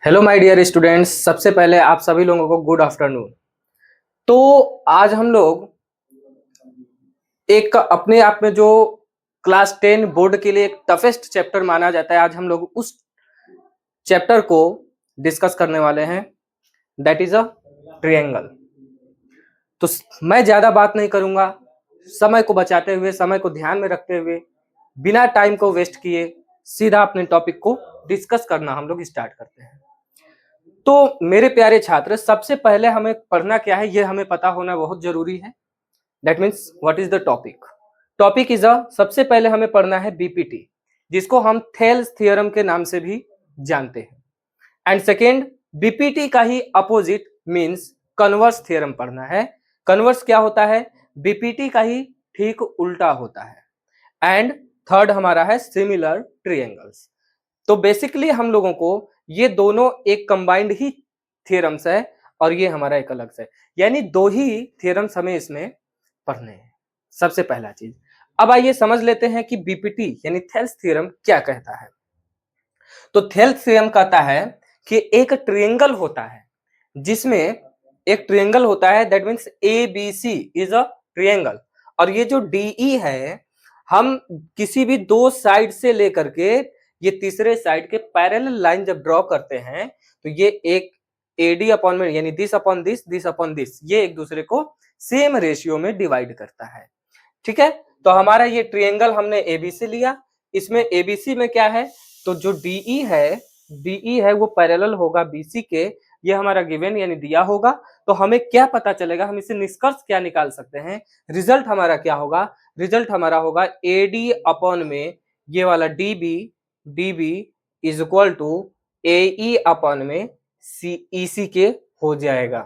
Hello my dear students, सबसे पहले आप सभी लोगों को गुड आफ्टरनून। तो आज हम लोग एक अपने आप में जो क्लास 10 बोर्ड के लिए एक टफेस्ट चैप्टर माना जाता है, आज हम लोग उस चैप्टर को डिस्कस करने वाले हैं। That is a triangle. तो मैं ज्यादा बात नहीं करूंगा, समय को बचाते हुए, समय को ध्यान में रखते हुए, बिना टाइम को वेस्ट किए सीधा अपने टॉपिक को डिस्कस करना हम लोग स्टार्ट करते हैं। तो मेरे प्यारे छात्र, सबसे पहले हमें पढ़ना क्या है ये हमें पता होना बहुत जरूरी है। That means what is the topic. Topic is a, सबसे पहले हमें पढ़ना है बीपीटी, जिसको हम थेल्स थ्योरम के नाम से भी जानते हैं। एंड सेकेंड, बीपीटी का ही अपोजिट मीन्स कन्वर्स थ्योरम पढ़ना है। कन्वर्स क्या होता है? बीपीटी का ही ठीक उल्टा होता है। एंड थर्ड हमारा है सिमिलर ट्रायंगल्स। तो बेसिकली हम लोगों को ये दोनों एक कंबाइंड ही थ्योरम्स है और ये हमारा एक अलग से, यानी दो ही थ्योरम्स हमें इसमें पढ़ने हैं। सबसे पहला चीज, अब आइए समझ लेते हैं कि बीपीटी यानी थेल्स थ्योरम क्या कहता है। तो थेल्स थ्योरम कहता है कि एक ट्रायंगल होता है, जिसमें एक ट्रायंगल होता है, that means A B C is a triangle. और ये जो डीई है, हम किसी भी दो साइड से लेकर के ये तीसरे साइड के पैरेलल लाइन जब ड्रॉ करते हैं तो ये एक एडी अपॉन में, यानी this upon this upon this, ये एक दूसरे को सेम रेशियो में डिवाइड करता है। ठीक है, तो हमारा ये ट्रायंगल हमने एबीसी लिया। इसमें एबीसी में क्या है? तो जो डीई है वो पैरेलल होगा बीसी के। ये हमारा गिवन यानी दिया होगा। तो हमें क्या पता चलेगा, हम इसे निष्कर्ष क्या निकाल सकते हैं? रिजल्ट हमारा क्या होगा? रिजल्ट हमारा होगा एडी अपॉन में ये वाला DB is equal to AE upon में ईसी के हो जाएगा।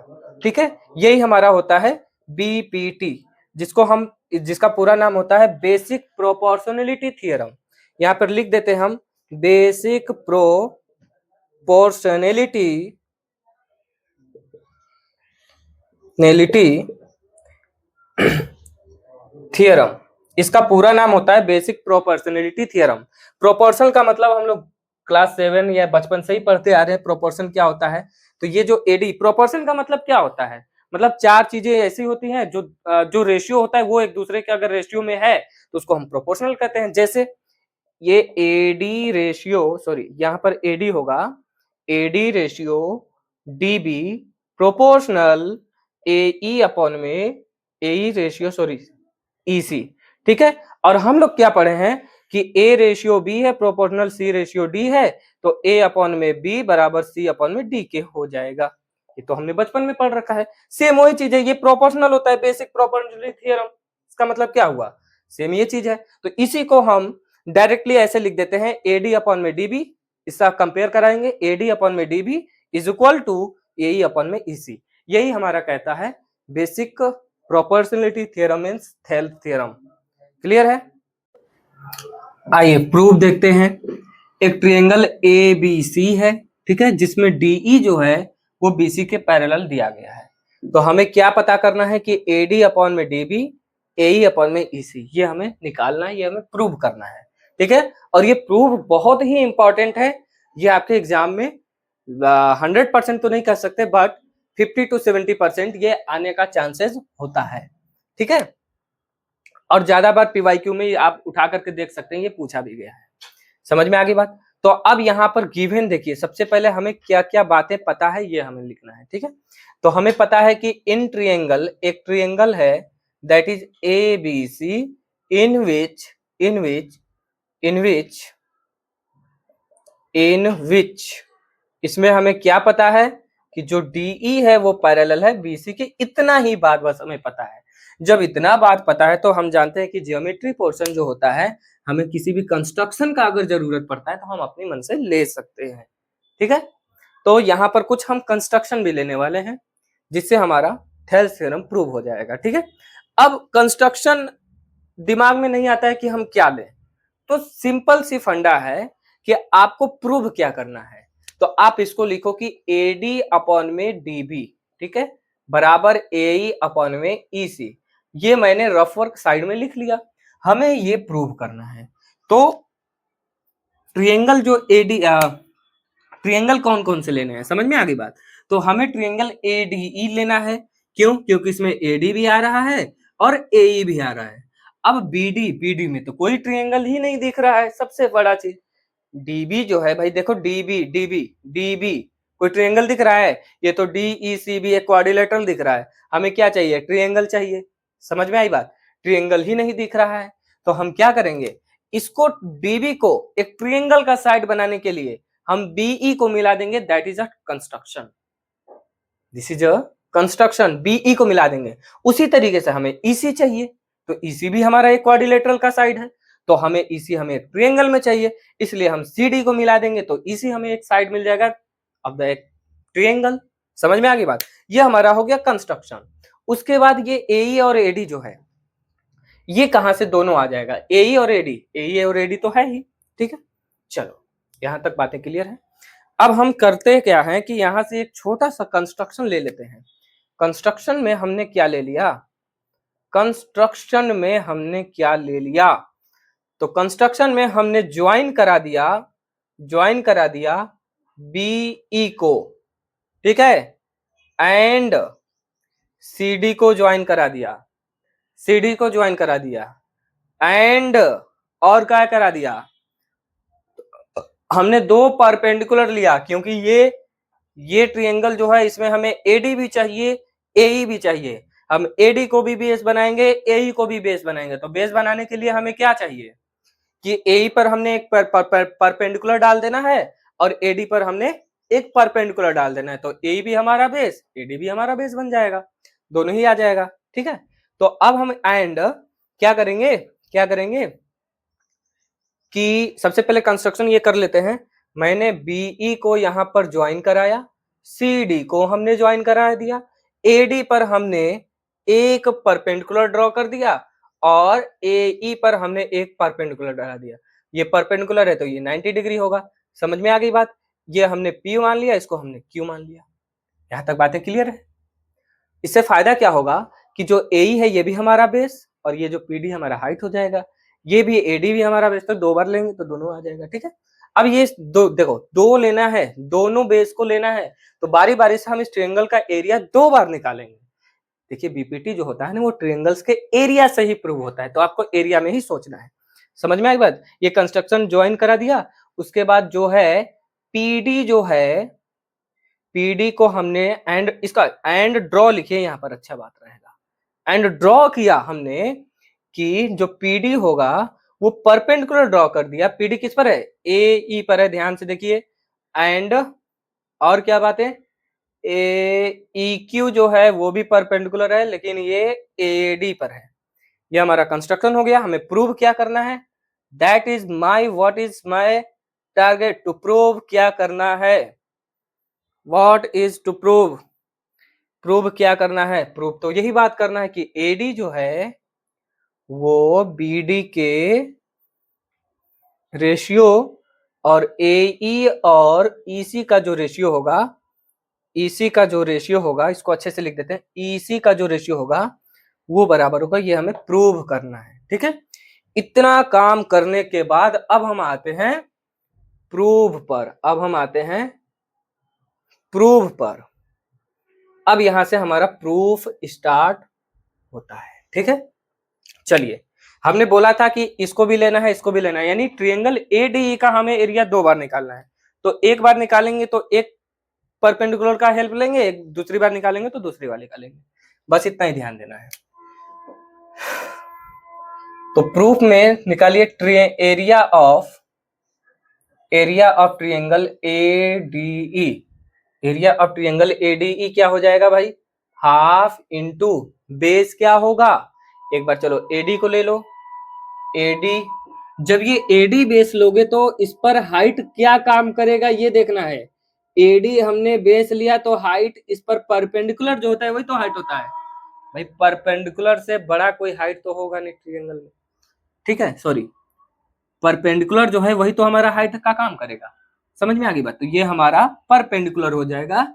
ठीक है, यही हमारा होता है बीपीटी, जिसका पूरा नाम होता है बेसिक प्रोपोर्शनलिटी थ्योरम। यहां पर लिख देते हैं हम बेसिक प्रोपोर्शनलिटी थ्योरम। इसका पूरा नाम होता है बेसिक प्रोपोर्शनलिटी थ्योरम। प्रोपोर्शन का मतलब हम लोग क्लास 7 या बचपन से ही पढ़ते आ रहे हैं, प्रोपोर्शन क्या होता है। तो ये जो एडी, प्रोपोर्शन का मतलब क्या होता है? मतलब चार चीजें ऐसी होती हैं जो रेशियो होता है वो एक दूसरे के अगर रेशियो में है तो उसको हम प्रोपोर्शनल कहते हैं। जैसे ये एडी रेशियो, सॉरी यहाँ पर एडी होगा, एडी रेशियो डीबी प्रोपोर्शनल एई अपॉन में एई रेशियो, सॉरी ईसी। ठीक है, और हम लोग क्या पढ़े हैं कि ए रेशियो बी है प्रोपोर्शनल सी रेशियो डी है, तो ए अपॉन में बी बराबर सी अपॉन में डी के हो जाएगा। ये तो हमने बचपन में पढ़ रखा है। सेम वही चीज है, ये प्रोपोर्शनल होता है बेसिक प्रोपोर्शनलिटी थ्योरम। इसका मतलब क्या हुआ? सेम ये चीज है। तो इसी को हम डायरेक्टली ऐसे लिख देते हैं एडी अपॉन में डीबी। इसका कंपेयर कराएंगे, एडी अपॉन में DB is equal to AE upon में ईसी। यही हमारा कहता है basic proportionality theorem means Thales theorem. Clear है? आइए प्रूफ देखते हैं। एक ट्रायंगल ए बी सी है, ठीक है, जिसमें डीई जो है वो बीसी के पैरेलल दिया गया है। तो हमें क्या पता करना है कि एडी अपॉन में डीबी एई अपॉन में ईसी, ये हमें निकालना है, ये हमें प्रूव करना है। ठीक है, और ये प्रूफ बहुत ही इंपॉर्टेंट है। ये आपके एग्जाम में 100% तो नहीं कह सकते, बट 50 to 70% ये आने का चांसेस होता है। ठीक है, और ज्यादा बार पीवाईक्यू में आप उठा करके देख सकते हैं, ये पूछा भी गया है। समझ में आ गई बात? तो अब यहाँ पर गिवन देखिए, सबसे पहले हमें क्या क्या बातें पता है ये हमें लिखना है। ठीक है, तो हमें पता है कि इन ट्रायंगल, एक ट्रायंगल है that is A B C in which in which in which in which इसमें हमें क्या पता है कि जो डीई है वो पैरेलल है बीसी के। इतना ही बात बस हमें पता है। जब इतना बात पता है तो हम जानते हैं कि ज्योमेट्री पोर्शन जो होता है, हमें किसी भी कंस्ट्रक्शन का अगर जरूरत पड़ता है तो हम अपने मन से ले सकते हैं। ठीक है, तो यहाँ पर कुछ हम कंस्ट्रक्शन भी लेने वाले हैं जिससे हमारा थेल्स थ्योरम प्रूव हो जाएगा। ठीक है, अब कंस्ट्रक्शन दिमाग में नहीं आता है कि हम क्या लें, तो सिंपल सी फंडा है कि आपको प्रूव क्या करना है। तो आप इसको लिखो कि एडी अपॉन में डीबी, ठीक है, बराबर एई अपॉन में ईसी। ये मैंने रफ वर्क साइड में लिख लिया, हमें ये प्रूव करना है। तो ट्रायंगल जो एडी ट्रायंगल कौन कौन से लेने हैं, समझ में आ गई बात। तो हमें ट्रायंगल एडीई लेना है, क्यों? क्योंकि इसमें एडी भी आ रहा है और एई भी आ रहा है। अब बीडी में तो कोई ट्रायंगल ही नहीं दिख रहा है, सबसे बड़ा चीज। डीबी जो है भाई, देखो डीबी कोई ट्रायंगल दिख रहा है? ये तो डीईसीबी एक क्वाड्रिलेटरल दिख रहा है। हमें क्या चाहिए? ट्रायंगल चाहिए। समझ में आई बात? ट्रायंगल ही नहीं दिख रहा है, तो हम क्या करेंगे? इसको डीबी को एक ट्रायंगल का साइड बनाने के लिए हम बीई को मिला देंगे, that is a construction. This is a construction, BE को मिला देंगे। उसी तरीके से हमें ईसी चाहिए, तो ईसी भी हमारा एक क्वाड्रिलेटरल का साइड है, तो हमें ईसी हमें एक ट्रायंगल में चाहिए, इसलिए हम सीडी को मिला देंगे, तो ईसी हमें एक साइड मिल जाएगा ऑफ द एक ट्रायंगल। समझ में आ गई बात? ये हमारा हो गया कंस्ट्रक्शन। उसके बाद ये एई और एडी जो है, ये कहां से दोनों आ जाएगा? एई और एडी तो है ही, ठीक है। चलो यहां तक बातें क्लियर है। अब हम करते क्या है कि यहां से एक छोटा सा कंस्ट्रक्शन ले लेते हैं। कंस्ट्रक्शन में हमने क्या ले लिया? कंस्ट्रक्शन में हमने क्या ले लिया? तो कंस्ट्रक्शन में हमने ज्वाइन करा दिया बीई को, ठीक है, एंड सीडी को ज्वाइन करा दिया, एंड और क्या करा दिया? हमने दो परपेंडिकुलर लिया, क्योंकि ये ट्रायंगल जो है इसमें हमें एडी भी चाहिए, एई भी चाहिए। हम एडी को भी बेस बनाएंगे, एई को भी बेस बनाएंगे। तो बेस बनाने के लिए हमें क्या चाहिए कि एई पर हमने एक परपेंडिकुलर डाल देना है और एडी पर हमने एक परपेंडिकुलर डाल देना है, तो एई भी हमारा बेस, एडी भी हमारा बेस बन जाएगा, दोनों ही आ जाएगा, ठीक है। तो अब हम एंड क्या करेंगे कि सबसे पहले कंस्ट्रक्शन ये कर लेते हैं। मैंने बीई को यहां पर ज्वाइन कराया, सीडी को हमने ज्वाइन करा दिया, एडी पर हमने एक परपेंडिकुलर ड्रॉ कर दिया और एई पर हमने एक परपेंडिकुलर डाला दिया। ये परपेंडिकुलर है तो ये 90 डिग्री होगा। समझ में आ गई बात? ये हमने पी मान लिया, इसको हमने क्यू मान लिया। यहां तक बातें क्लियर है? इससे फायदा क्या होगा कि जो एई है ये भी हमारा बेस और ये जो पीडी हमारा हाइट हो जाएगा, ये भी एडी भी हमारा बेस, तो दो बार लेंगे तो दोनों आ जाएगा, ठीक है। अब ये दो देखो, दो लेना है, दोनों बेस को लेना है, तो बारी बारी से हम इस ट्रायंगल का एरिया दो बार निकालेंगे। देखिए बीपीटी जो होता है ना वो ट्रायंगल्स के एरिया से ही प्रूव होता है, तो आपको एरिया में ही सोचना है। समझ में आई बात? ये कंस्ट्रक्शन ज्वाइन करा दिया, उसके बाद जो है पीडी जो है, पीडी को हमने एंड, इसका एंड ड्रॉ लिखिए यहां पर, अच्छा बात रहेगा। एंड ड्रॉ किया हमने कि जो पीडी होगा वो परपेंडिकुलर ड्रॉ कर दिया। पीडी किस पर है? एई पर है, ध्यान से देखिए। एंड और क्या बात है? EQ जो है वो भी परपेंडिकुलर है, लेकिन ये AD पर है। ये हमारा कंस्ट्रक्शन हो गया। हमें प्रूव क्या करना है? That is my what is my target to prove. क्या करना है? What is to prove? Prove क्या करना है? प्रूव तो यही बात करना है कि AD जो है वो BD के रेशियो और AE और EC का जो रेशियो होगा, EC का जो रेशियो होगा, इसको अच्छे से लिख देते हैं, EC का जो रेशियो होगा वो बराबर होगा। ये हमें प्रूव करना है, ठीक है। इतना काम करने के बाद अब हम आते हैं प्रूव पर। प्रूफ पर अब यहां से हमारा प्रूफ स्टार्ट होता है, ठीक है। चलिए, हमने बोला था कि इसको भी लेना है, इसको भी लेना है, यानी ट्रायंगल एडीई का हमें एरिया दो बार निकालना है। तो एक बार निकालेंगे तो एक परपेंडिकुलर का हेल्प लेंगे, एक दूसरी बार निकालेंगे तो दूसरी वाले का लेंगे, बस इतना ही ध्यान देना है। तो प्रूफ में निकालिए area of triangle ADE. Area of triangle ADE क्या हो जाएगा भाई? हाफ इंटू बेस क्या होगा? एक बार चलो एडी को ले लो। एडी, जब ये एडी बेस लोगे तो इस पर हाइट क्या काम करेगा ये देखना है। एडी हमने बेस लिया तो हाइट इस पर परपेंडिकुलर जो होता है वही तो हाइट होता है भाई। परपेंडिकुलर से बड़ा कोई हाइट तो होगा नहीं ट्रायंगल में, ठीक है। सॉरी, परपेंडिकुलर जो है वही तो हमारा हाइट का काम करेगा। समझ में आ गई बात? तो ये हमारा परपेंडिकुलर हो जाएगा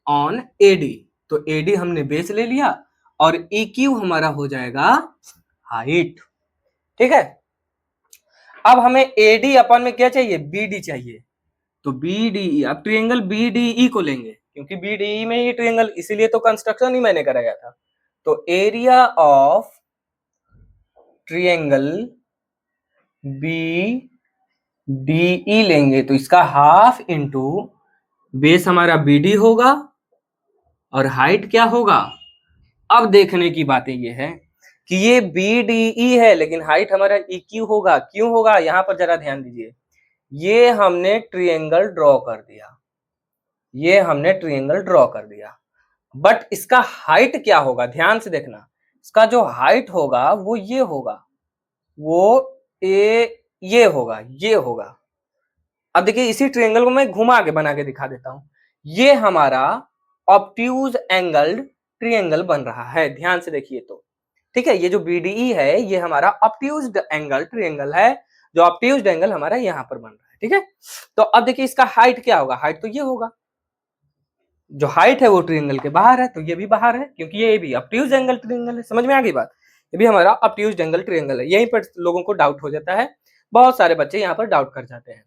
ऑन एडी। तो एडी हमने बेस ले लिया और EQ हमारा हो जाएगा हाइट, ठीक है। अब हमें AD अपन में क्या चाहिए? BD चाहिए। तो BDE, अब ट्रायंगल BDE को लेंगे क्योंकि BDE में ही ट्रायंगल, इसीलिए तो कंस्ट्रक्शन ही मैंने कराया था। तो एरिया ऑफ ट्रायंगल BDE लेंगे तो इसका हाफ इंटू बेस हमारा BD होगा और हाइट क्या होगा। अब देखने की बातें ये है कि ये BDE है लेकिन हाइट हमारा EQ होगा। क्यों होगा, यहां पर जरा ध्यान दीजिए। ये हमने ट्रायंगल ड्रॉ कर दिया, ये हमने ट्रायंगल ड्रॉ कर दिया, बट इसका हाइट क्या होगा, ध्यान से देखना। इसका जो हाइट होगा वो ये होगा, वो ये होगा, ये होगा। अब देखिए इसी ट्रायंगल को मैं घुमा के बना के दिखा देता हूं। ये हमारा ऑब्ट्यूज एंगल्ड ट्रायंगल बन रहा है, ध्यान से देखिए तो। ठीक है, ये जो BDE है ये हमारा ऑब्ट्यूज्ड एंगल ट्रायंगल है, जो ऑब्ट्यूज्ड एंगल हमारा यहां पर बन रहा है। ठीक है, तो अब देखिए इसका हाइट क्या होगा, हाइट तो ये होगा, जो हाइट है वो ट्रायंगल के बाहर है, तो ये भी बाहर है क्योंकि ये भी ऑब्ट्यूज एंगल ट्रायंगल है। समझ में आ गई बात, ये भी हमारा ऑब्ट्यूज एंगल ट्रायंगल है। यहीं पर लोगों को डाउट हो जाता है, बहुत सारे बच्चे यहाँ पर डाउट कर जाते हैं।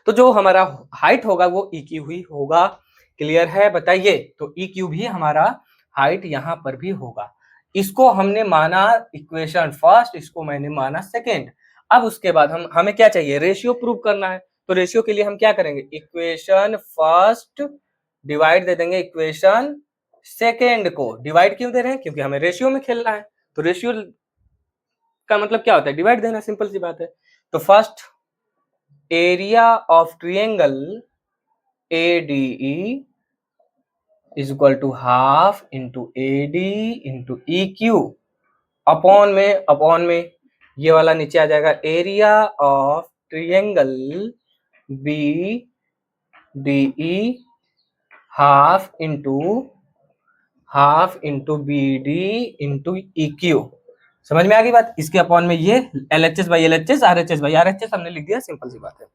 तो जो हमारा हाइट होगा वो EQ ही होगा। क्लियर है, बताइए। तो EQ भी हमारा हाइट यहाँ पर भी होगा। इसको हमने माना इक्वेशन फर्स्ट, इसको मैंने माना सेकेंड। अब उसके बाद हमें क्या चाहिए, रेशियो प्रूव करना है। तो रेशियो के लिए हम क्या करेंगे, इक्वेशन फर्स्ट डिवाइड दे देंगे इक्वेशन सेकेंड को। डिवाइड क्यों दे रहे हैं, क्योंकि हमें रेशियो में खेलना है। तो रेशियो का मतलब क्या होता है, डिवाइड देना, सिंपल सी बात है। तो first area of triangle ADE is equal to half into AD into EQ upon में ये वाला नीचे आ जाएगा, area of triangle BDE half into BD into EQ। समझ में आ गई बात। इसके अपॉन में ये LHS by LHS, RHS by RHS हमने लिख दिया, सिंपल सी बात है।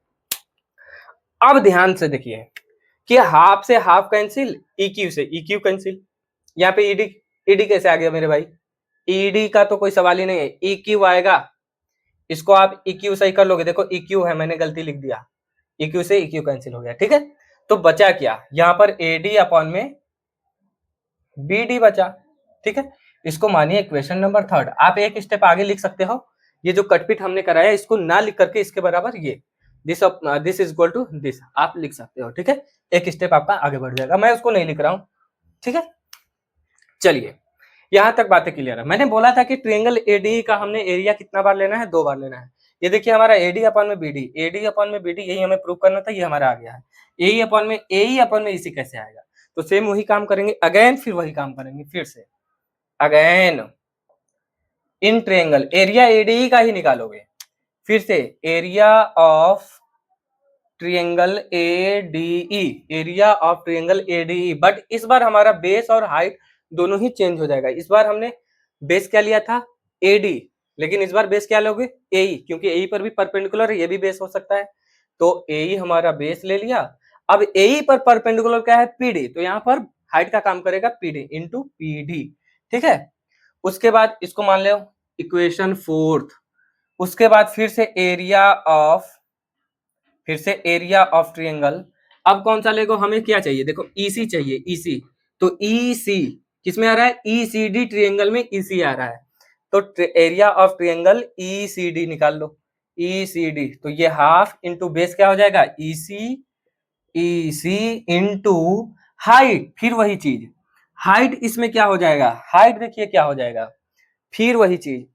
अब ध्यान से देखिए कि हाफ से हाफ कैंसिल, EQ से EQ कैंसिल। यहाँ पे ED कैसे आ गया मेरे भाई, ED का तो कोई सवाल ही नहीं है, EQ आएगा। इसको आप EQ सही कर लोगे, देखो EQ है, मैंने गलती लिख दिया, EQ से EQ कैंसिल हो गया। ठीक है, तो बचा क्या, यहाँ पर AD अपॉन में BD बचा। ठीक है, इसको मानिए इक्वेशन नंबर थर्ड। आप एक स्टेप आगे लिख सकते हो, ये जो कटपिट हमने कराया इसको ना लिख करके इसके बराबर ये this is equal to this आप लिख सकते हो। ठीक है, एक स्टेप आपका आगे बढ़ जाएगा, मैं उसको नहीं लिख रहा हूं। ठीक है, चलिए यहां तक बातें क्लियर है। मैंने बोला था कि ट्रायंगल ADE का हमने एरिया कितना बार लेना है, 2 बार लेना है। ये देखिए हमारा AD अपॉन में BD, AD अपॉन में BD, यही हमें प्रूव करना था, ये हमारा आ गया है। AE अपॉन में EC कैसे आएगा, तो सेम वही काम करेंगे अगेन, फिर वही काम करेंगे फिर से again. In triangle area ADE का ही निकालोगे, फिर से area of triangle ADE, area of triangle ADE, but इस बार हमारा बेस और हाइट दोनों ही चेंज हो जाएगा। इस बार हमने बेस क्या लिया था, AD, लेकिन इस बार बेस क्या लोगे, AE, क्योंकि AE पर भी परपेंडिकुलर है, ये भी बेस हो सकता है। तो AE हमारा बेस ले लिया। अब AE पर परपेंडिकुलर क्या है, PD, तो यहाँ पर हाइट का काम करेगा PD इंटू PD। ठीक है, उसके बाद इसको मान लो इक्वेशन फोर्थ। उसके बाद फिर से एरिया ऑफ ट्रायंगल। अब कौन सा लेगो, हमें क्या चाहिए, देखो EC चाहिए, EC। तो EC किसमें आ रहा है, ECD ट्रायंगल में EC आ रहा है। तो एरिया ऑफ ट्रायंगल ECD निकाल लो, ECD। तो ये हाफ इंटू बेस क्या हो जाएगा, EC इंटू हाइट, फिर वही चीज हाइट, इसमें क्या हो जाएगा, हाइट देखिए क्या हो जाएगा, फिर वही चीज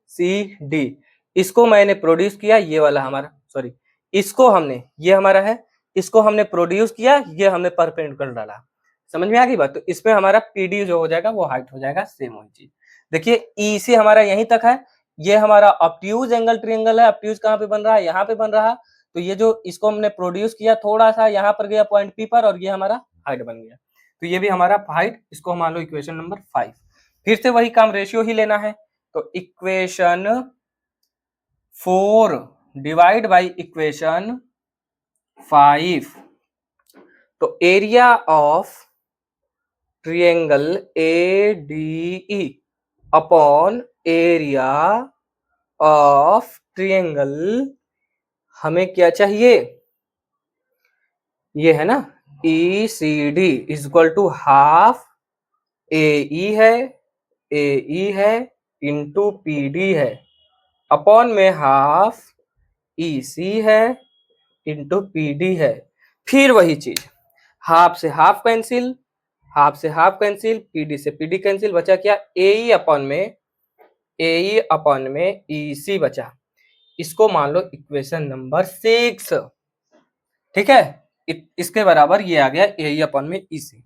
ECD। इसको मैंने प्रोड्यूस किया, ये वाला हमारा, सॉरी इसको हमने, ये हमारा है, इसको हमने प्रोड्यूस किया, ये हमने परपेंडिकुलर डाला। समझ में आ गई बात। तो इसमें हमारा PD जो हो जाएगा वो हाइट हो जाएगा, सेम वही चीज। देखिए EC हमारा यहीं तक है, ये हमारा ऑब्ट्यूज एंगल ट्रायंगल है। ऑब्ट्यूज कहाँ पे बन रहा है, यहाँ पे बन रहा। तो ये जो इसको हमने प्रोड्यूस किया थोड़ा सा यहाँ पर गया पॉइंट P पर, और ये हमारा हाइट बन गया। तो ये भी हमारा हाइट, इसको मान लो इक्वेशन नंबर 5। फिर से वही काम, रेशियो ही लेना है। तो इक्वेशन 4 डिवाइड बाई इक्वेशन 5। तो area of triangle ADE upon area of triangle हमें क्या चाहिए, ये है ना E C D is equal to half A E है इंटू पी डी है अपॉन में हाफ ई सी है इंटू पी डी है। फिर वही चीज, हाफ से हाफ कैंसिल, हाफ से हाफ कैंसिल, पीडी से पीडी कैंसिल, बचा क्या ए अपॉन में ई सी बचा। इसको मान लो इक्वेशन नंबर 6, ठीक है। इसके बराबर ये आ गया ए अपॉन में ई सी।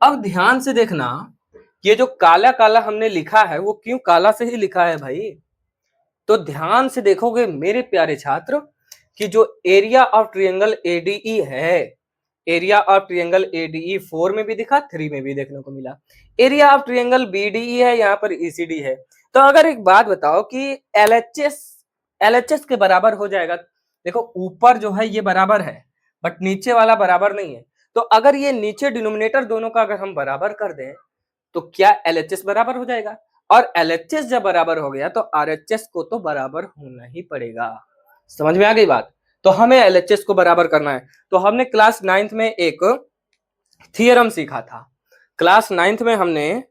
अब ध्यान से देखना, ये जो काला काला हमने लिखा है वो क्यों काला से ही लिखा है भाई, तो ध्यान से देखोगे मेरे प्यारे छात्र कि जो एरिया ऑफ ट्रायंगल एडीई है, एरिया ऑफ ट्रायंगल एडीई 4 में भी दिखा, 3 में भी देखने को मिला। एरिया ऑफ ट्रायंगल बीडीई है, यहाँ पर ईसीडी है। तो अगर एक बात बताओ कि एलएचएस के बराबर हो जाएगा, देखो ऊपर जो है ये बराबर है बट नीचे वाला बराबर नहीं है, तो अगर ये नीचे डिनोमिनेटर दोनों का अगर हम बराबर कर दें तो क्या एलएचएस बराबर हो जाएगा, और एलएचएस जब बराबर हो गया तो आरएचएस को तो बराबर होना ही पड़ेगा। समझ में आ गई बात, तो हमें एलएचएस को बराबर करना है। तो हमने क्लास 9th में एक थियरम सीखा था, क्लास 9th में हमने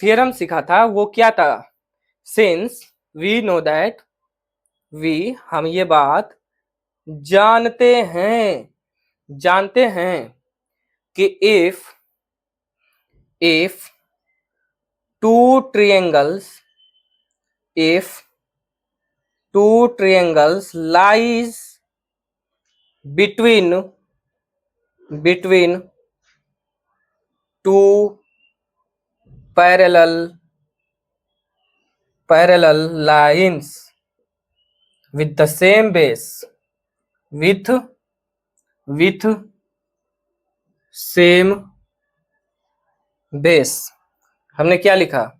थियरम सीखा था, वो क्या था, सिंस वी नो दैट, हम ये बात जानते हैं कि if two triangles lies between two parallel lines with the same base, with same base, हमने क्या लिखा,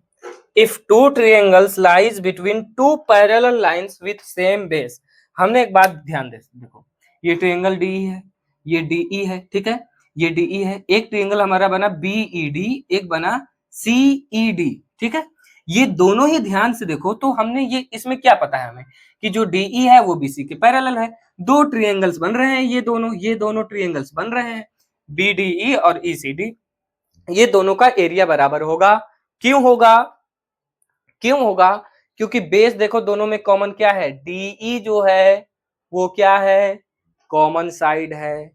if two triangles lies between two parallel lines with same base। हमने एक बात ध्यान दे, देखो ये ट्रायंगल डी है, ये डीई है, ठीक है, ये डीई है, एक ट्रायंगल हमारा बना बीईडी, एक बना सीईडी, ठीक है। ये दोनों ही ध्यान से देखो तो हमने ये इसमें क्या पता है हमें कि जो डीई है वो बीसी के पैरेलल है, दो ट्रायंगल्स बन रहे हैं, ये दोनों ट्रायंगल्स बन रहे हैं बीडीई और ईसीडी, ये दोनों का एरिया बराबर होगा। क्यों होगा, क्योंकि बेस देखो दोनों में कॉमन क्या है, डीई जो है वो क्या है, कॉमन साइड है।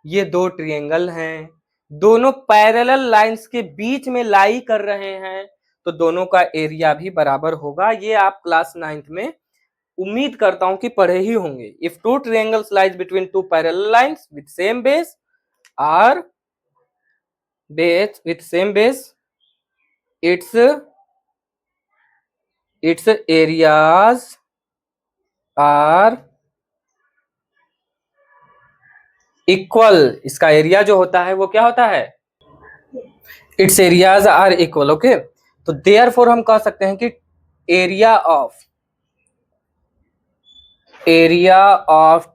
ये दो ट्रायंगल हैं, दोनों पैरेलल लाइंस के बीच में लाई कर रहे हैं, तो दोनों का एरिया भी बराबर होगा। ये आप क्लास 9th में उम्मीद करता हूं कि पढ़े ही होंगे। If two triangles lies between two parallel lines with same base are with same base, its areas are equal। इसका एरिया जो होता है वो क्या होता है, its areas are equal। Okay, तो therefore हम कह सकते हैं कि एरिया ऑफ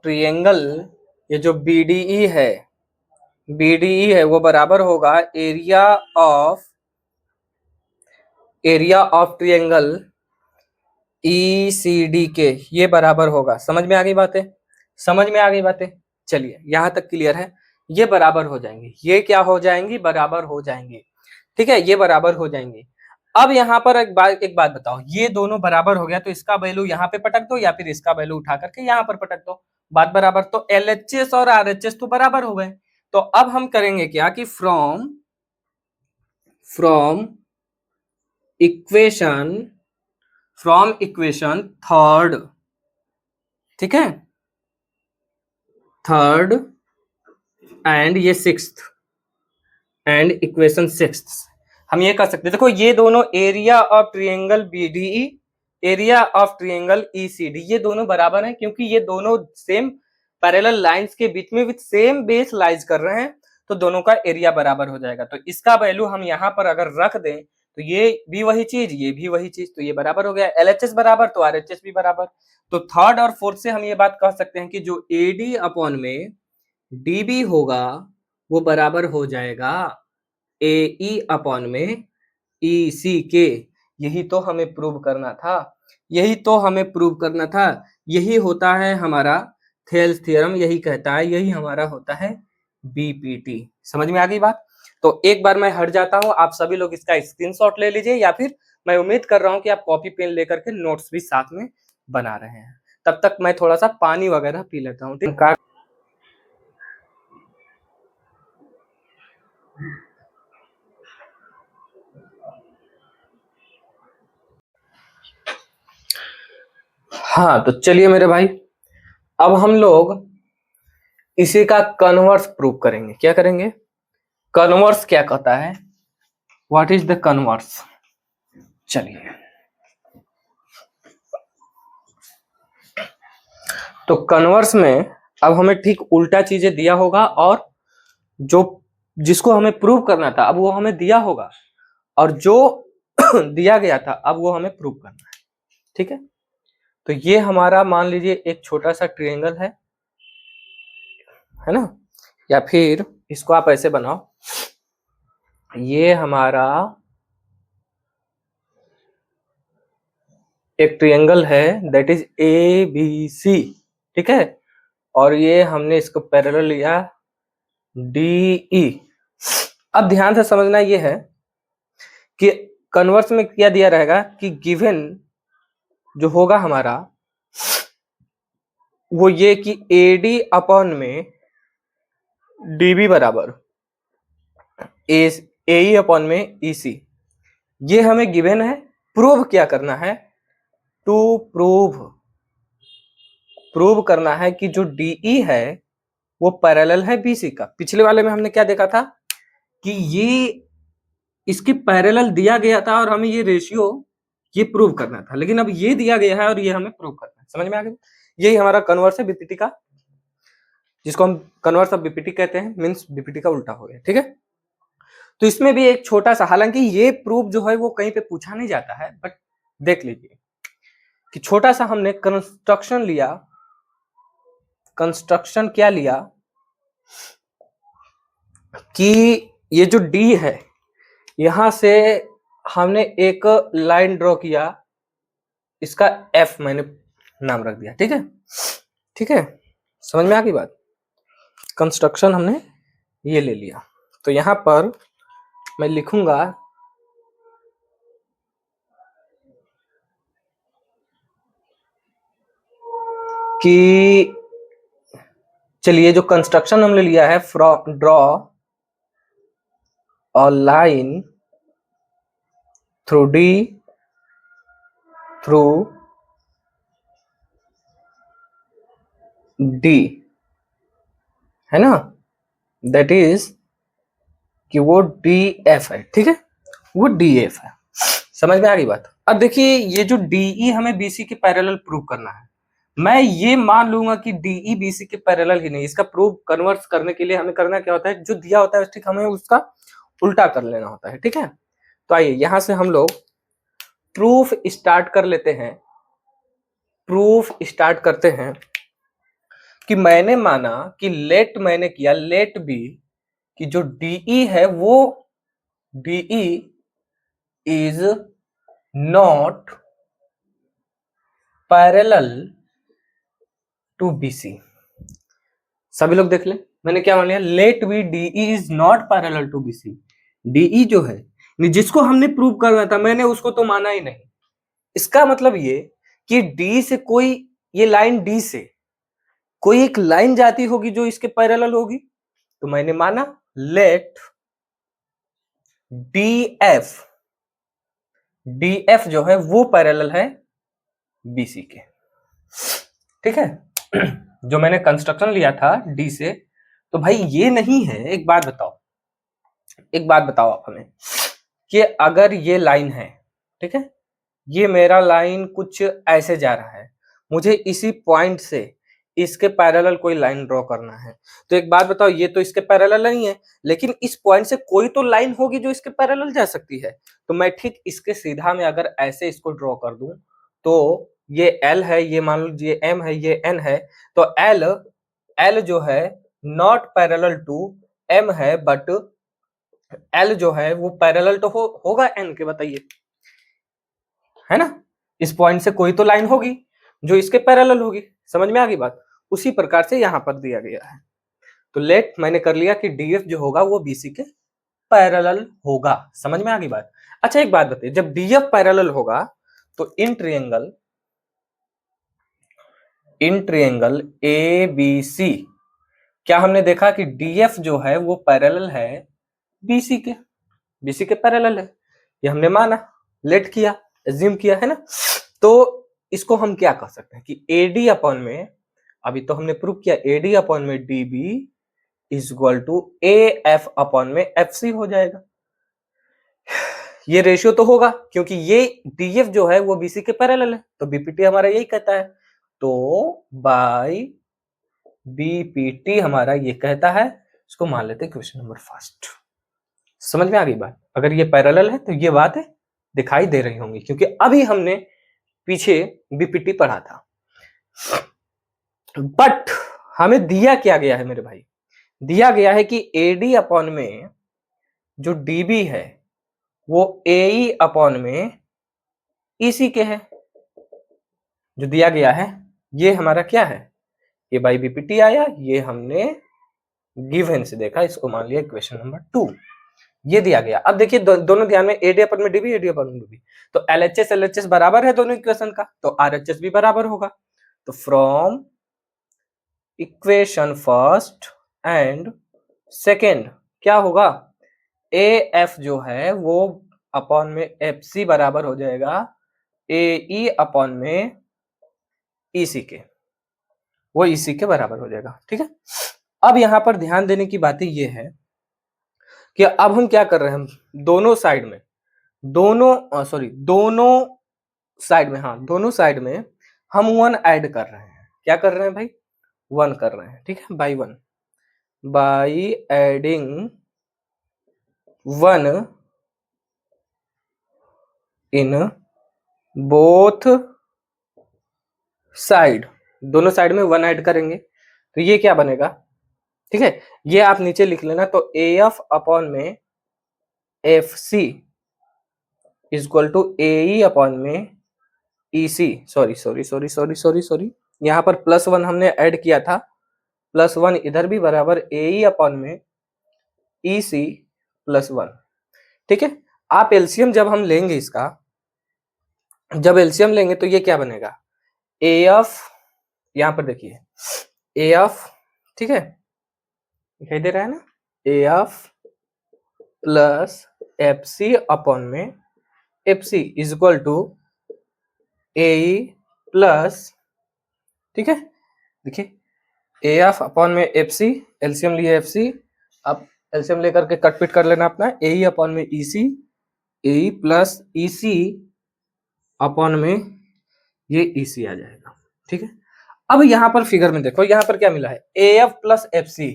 ट्रायंगल, ये जो बीडीई है वो बराबर होगा एरिया ऑफ ट्रायंगल ईसीडी के, ये बराबर होगा। समझ में आ गई बातें, चलिए यहां तक क्लियर है। ये बराबर हो जाएंगे, ये क्या हो जाएंगी, बराबर हो जाएंगे, ठीक है, ये बराबर हो जाएंगे। अब यहाँ पर एक बात बताओ, ये दोनों बराबर हो गया तो इसका वैल्यू यहाँ पे पटक दो या फिर इसका वैल्यू उठा करके यहाँ पर पटक दो, बात बराबर। तो एलएचएस और आरएचएस तो बराबर हो गए। तो अब हम करेंगे क्या कि फ्रॉम इक्वेशन थर्ड, ठीक है, थर्ड एंड ये सिक्स्थ एंड इक्वेशन सिक्स्थ, हम ये कर सकते हैं। देखो ये दोनों area of triangle BDE, area of triangle ECD, ये दोनों बराबर हैं क्योंकि ये दोनों सेम पैरेलल लाइंस के बीच में विद सेम बेस लाइज कर रहे हैं, तो दोनों का एरिया बराबर हो जाएगा। तो इसका वैल्यू हम यहाँ पर अगर रख दें तो ये भी वही चीज, ये भी वही चीज, तो ये बराबर हो गया। एलएचएस बराबर तो आरएचएस भी बराबर। तो थर्ड और फोर्थ से हम ये बात कह सकते हैं कि जो एडी अपॉन में डीबी होगा वो बराबर हो जाएगा एई अपॉन में ईसी के। यही तो हमें प्रूव करना था यही तो हमें प्रूव करना था, यही होता है हमारा थेल्स थ्योरम, यही कहता है, यही हमारा होता है बीपीटी। समझ में आ गई बात? तो एक बार मैं हट जाता हूं, आप सभी लोग इसका स्क्रीनशॉट ले लीजिए, या फिर मैं उम्मीद कर रहा हूं कि आप कॉपी पेन लेकर के नोट्स भी साथ में बना रहे हैं। तब तक मैं थोड़ा सा पानी वगैरह पी लेता हूँ, ठीक है? हाँ तो चलिए मेरे भाई, अब हम लोग इसी का कन्वर्स प्रूव करेंगे। क्या करेंगे? कन्वर्स क्या कहता है, व्हाट इज द कन्वर्स। चलिए, तो कन्वर्स में अब हमें ठीक उल्टा चीजें दिया होगा, और जो जिसको हमें प्रूव करना था अब वो हमें दिया होगा, और जो दिया गया था अब वो हमें प्रूव करना है। ठीक है, तो ये हमारा मान लीजिए एक छोटा सा ट्रायंगल है ना, या फिर इसको आप ऐसे बनाओ, ये हमारा एक ट्रायंगल है, that is A B C. ठीक है, और ये हमने इसको पैरेलल लिया डी ई। अब ध्यान से समझना ये है कि कन्वर्स में क्या दिया रहेगा कि गिवन जो होगा हमारा वो ये कि एडी अपॉन में डीबी बराबर ए अपॉन में ईसी, ये हमें गिवन है। प्रूव क्या करना है? टू प्रूव करना है कि जो डीई है वो पैरेलल है बीसी का। पिछले वाले में हमने क्या देखा था कि ये इसके पैरेलल दिया गया था और हमें ये रेशियो ये प्रूव करना था, लेकिन अब ये दिया गया है और ये हमें प्रूव करना है। समझ में आ गया? यही हमारा कन्वर्स है बीपीटी का, जिसको हम कन्वर्स ऑफ बीपीटी कहते हैं, मींस बीपीटी का उल्टा हो गया। ठीक है, तो इसमें भी एक छोटा सा, हालांकि ये प्रूफ जो है वो कहीं पे पूछा नहीं जाता है, बट देख लीजिए कि छोटा सा हमने कंस्ट्रक्शन लिया। कंस्ट्रक्शन क्या लिया कि ये जो डी है यहां से हमने एक लाइन ड्रॉ किया, इसका एफ मैंने नाम रख दिया। ठीक है, ठीक है, समझ में आ गई बात? कंस्ट्रक्शन हमने ये ले लिया, तो यहां पर मैं लिखूंगा कि चलिए जो कंस्ट्रक्शन हमने लिया है, draw a line through D through D, है ना, दैट इज कि वो डी एफ है। ठीक है, वो डी एफ है। समझ में आ गई बात? अब देखिए ये जो डीई हमें बीसी के पैरेलल प्रूव करना है, मैं ये मान लूंगा कि डीई बीसी के पैरेलल ही नहीं, इसका प्रूव कन्वर्स करने के लिए हमें करना क्या होता है, जो दिया होता है ठीक हमें उसका उल्टा कर लेना होता है। ठीक है, तो आइए यहां से हम लोग प्रूफ स्टार्ट कर लेते हैं। प्रूफ स्टार्ट करते हैं कि मैंने माना कि मैंने किया लेट बी कि जो डीई है वो DE is not parallel to BC. सभी लोग देख लें, मैंने क्या मान लिया, let be DE is not parallel to BC. DE जो है जिसको हमने प्रूव करना था, मैंने उसको तो माना ही नहीं। इसका मतलब ये कि डी से कोई, ये लाइन डी से कोई एक लाइन जाती होगी जो इसके पैरेलल होगी, तो मैंने माना लेट डी एफ जो है वो पैरेलल है बीसी के। ठीक है, जो मैंने कंस्ट्रक्शन लिया था डी से, तो भाई ये नहीं है। एक बात बताओ आप हमें कि अगर ये लाइन है, ठीक है, ये मेरा लाइन कुछ ऐसे जा रहा है, मुझे इसी पॉइंट से इसके पैरेलल कोई लाइन ड्रॉ करना है, तो एक बात बताओ, ये तो इसके पैरेलल नहीं है, लेकिन इस पॉइंट से कोई तो लाइन होगी जो इसके पैरेलल जा सकती है। तो मैं ठीक इसके सीधा में अगर ऐसे इसको ड्रॉ कर दूं, तो ये L है, ये मान लीजिए M है, ये N है, तो L जो है नॉट पैरेलल टू M है, बट L जो है वो पैरेलल तो होगा N के, बताइए, है ना? इस पॉइंट से कोई तो लाइन होगी जो इसके पैरेलल होगी। समझ में आ गई बात? उसी प्रकार से यहां पर दिया गया है। तो लेट मैंने कर लिया कि डीएफ जो होगा वो बीसी के पैरेलल होगा। समझ में आ गई बात? अच्छा एक बात बताइए, जब डीएफ पैरेलल होगा तो इन ट्रायंगल ए बी सी क्या हमने देखा कि डीएफ जो है वो पैरेलल है बीसी के पैरेलल है। ये हमने माना, लेट किया, एज्यूम किया, है ना? तो इसको हम क्या कह सकते हैं कि एडी अपॉन में, अभी तो हमने प्रूव किया, एडी अपॉन में DB is equal to A F upon में एफ सी हो जाएगा। ये रेशियो तो होगा क्योंकि ये डीएफ जो है वो बीसी के पैरेलल है, तो बीपीटी हमारा यही कहता है। तो बाय बीपीटी हमारा ये कहता है, इसको मान लेते हैं क्वेश्चन नंबर फर्स्ट। समझ में आ गई बात? अगर ये पैरेलल है तो ये बात दिखाई दे रही होंगी क्योंकि अभी हमने पीछे बीपीटी पढ़ा था। बट हमें दिया क्या गया है मेरे भाई? दिया गया है कि एडी अपॉन में जो डीबी है वो एई अपॉन में ईसी के है। जो दिया गया है ये हमारा क्या है? ये बाई बीपीटी आया, ये हमने गिवन से देखा, इसको मान लिया क्वेश्चन नंबर 2। ये दिया गया। अब देखिए दोनों ध्यान में, एडी अपन में डीबी, एडी अपन में डीबी, तो एलएचएस एलएचएस बराबर है दोनों इक्वेशन का, तो आरएचएस भी बराबर होगा। तो from equation first and second क्या होगा? ए एफ जो है वो अपॉन में एफ सी बराबर हो जाएगा ए ई अपॉन में ईसी के, वो ईसी के बराबर हो जाएगा। ठीक है, अब यहां पर ध्यान देने की बात ये है कि अब हम क्या कर रहे हैं, दोनों साइड में हम 1 ऐड कर रहे हैं। क्या कर रहे हैं भाई? 1 कर रहे हैं। ठीक है, by 1, by adding 1 in both side, दोनों साइड में 1 ऐड करेंगे तो ये क्या बनेगा? ठीक है, ये आप नीचे लिख लेना। तो ए एफ अपॉन में F C is equal to A E upon में ई सी, सॉरी, यहां पर +1 हमने ऐड किया था, +1 इधर भी बराबर ए ई अपॉन में ई सी +1। ठीक है, आप एलसीएम जब हम लेंगे इसका, जब एलसीएम लेंगे तो ये क्या बनेगा? ए एफ, यहां पर देखिए ए एफ, ठीक है, दिखाई दे रहा है ना? A F plus F C upon में F C is equal to A plus, ठीक है, देखिए ए एफ अपॉन में एफ सी, एलसीएम लिए एफ सी, अब एलसीएम लेकर के कटपिट कर लेना अपना, ए अपॉन में ई सी, ए प्लस ई सी अपॉन में ये ई सी आ जाएगा। ठीक है, अब यहां पर फिगर में देखो, यहां पर क्या मिला है? A F plus F C,